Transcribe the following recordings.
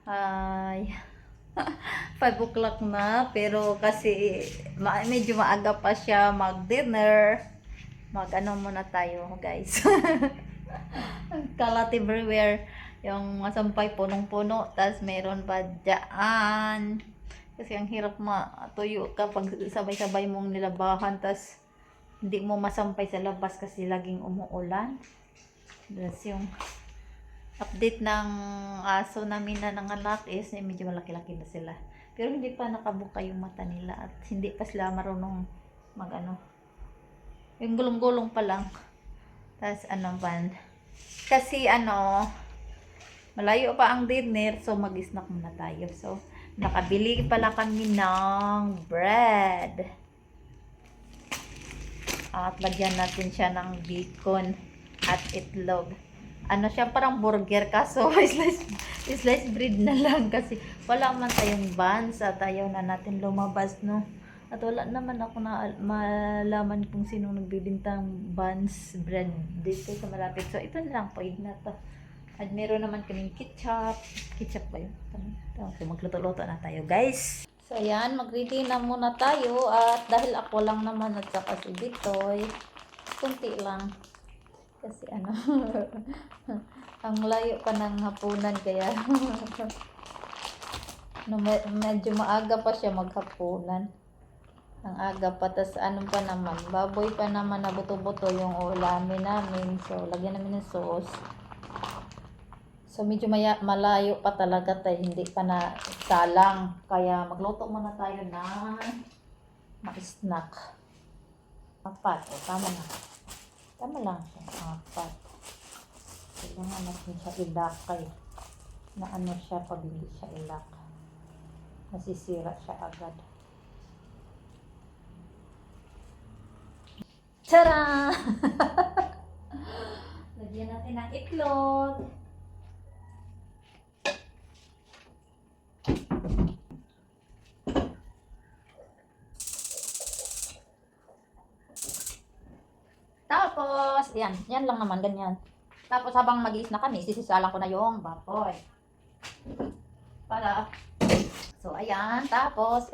Ay, 5 o'clock na, pero kasi medyo maaga pa siya mag-dinner. Mag-ano muna tayo, guys. Kalat everywhere. Yung masampay punong-puno, tas meron pa dyan. Kasi ang hirap matuyo kapag sabay-sabay mong nilabahan, tas hindi mo masampay sa labas kasi laging umuulan. Tas yung update ng aso namin na nanganak is medyo malaki-laki na sila. Pero hindi pa nakabuka yung mata nila at hindi pa sila marunong mag-ano. Yung gulong-gulong pa lang. Tapos ano pa. Kasi malayo pa ang dinner, so mag-snack muna tayo. So nakabili pala kami ng bread. At lagyan natin siya ng bacon at itlog. Ano siya, parang burger, kaso slice bread na lang kasi wala man tayong buns at ayaw na natin lumabas, no? At wala naman ako na malaman kung sino nagbibintang buns bread dito sa malapit. So ito na lang po, na to. At meron naman kaming ketchup ba yun? So magluto-luto na tayo, guys. So ayan, mag-ready na muna tayo. At dahil ako lang naman at saka si Bitoy, kunti lang. Kasi ang layo pa ng hapunan, kaya medyo maaga pa siya maghapunan. Ang aga pa, tas pa naman, baboy pa naman na buto-buto yung ulamin namin. So lagyan namin ng sauce. So medyo malayo pa talaga tayo, hindi pa na salang. Kaya magluto muna tayo ng snack. Apat, tama na. Tama lang siya, apat. Kailangan natin siya ilakay. Na siya pag hindi siya ilak. Nasisira siya agad. Tara! Lagyan natin ng itlog. Tapos, yan lang naman, ganyan. Tapos habang mag-i-snack kami, sisisalang ko na yung baboy. So, ayan. Tapos,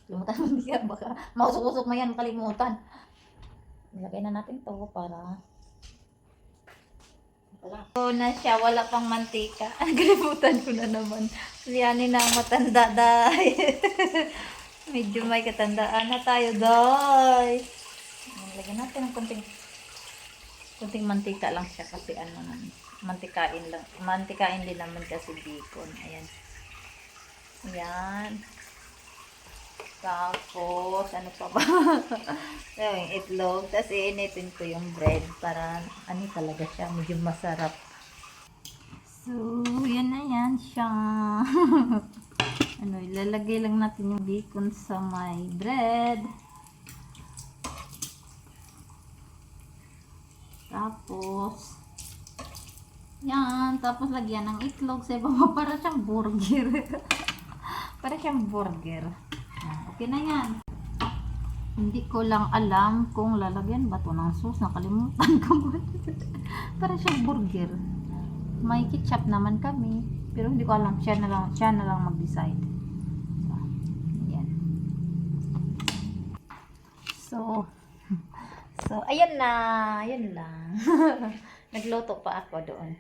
limutan mo diyan, baka mausok-usok mo yan, kalimutan. Nilagay na natin to para so na siya, wala pang mantika. Kalimutan ko na naman. Liyanin na ang matanda, dahil medyo may katandaan na tayo, dahil lagyan natin ng kunting mantika lang siya kasi mantikain din naman kasi bacon. Ayan. Ayan. Tapos, ano pa ba? Yung itlog. Tapos, iinitin ko yung bread para, talaga siya, medyo masarap. So, yan na yan siya. Ilalagay lang natin yung bacon sa may bread. Tapos, yan. Tapos, lagyan ng itlog sa ibaba para siyang burger. Para siyang burger. Okay na yan. Hindi ko lang alam kung lalagyan ba ito ng sauce. Nakalimutan ko. Para siyang burger. May ketchup naman kami. Pero hindi ko alam. Siya na lang mag-decide. So, yan. So, ayan na. Ayan lang. Nagluto pa ako doon.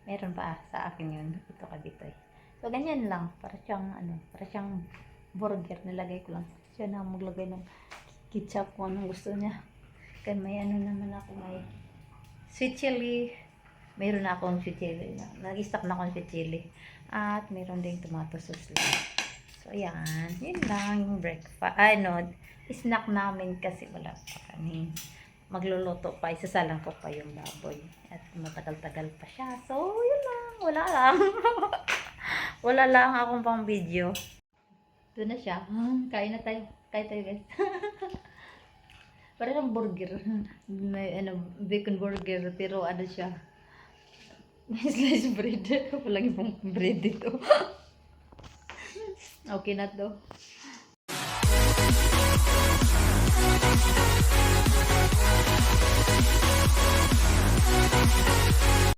Meron pa sa akin yun. Ito kabitoy. So, ganyan lang. Para siyang burger. Nilagay ko lang. Siya na maglagay ng ketchup kung anong gusto niya. Kaya may naman ako. May sweet chili. Mayroon na akong sweet chili. Nag-stock na akong sweet chili. At mayroon ding tomato sauce lang. So, ayan. Yun lang yung breakfast. Snack namin kasi wala pa kami. Magluluto pa. Isasalang ko pa yung baboy. At matagal-tagal pa siya. So, yun lang. Wala lang. Wala lang akong pang video. Ito na siya. Kain na tayo. Kain tayo, guys. Parang burger. May bacon burger. Pero siya. May slice bread. Walang ibang bread dito. Okay na to.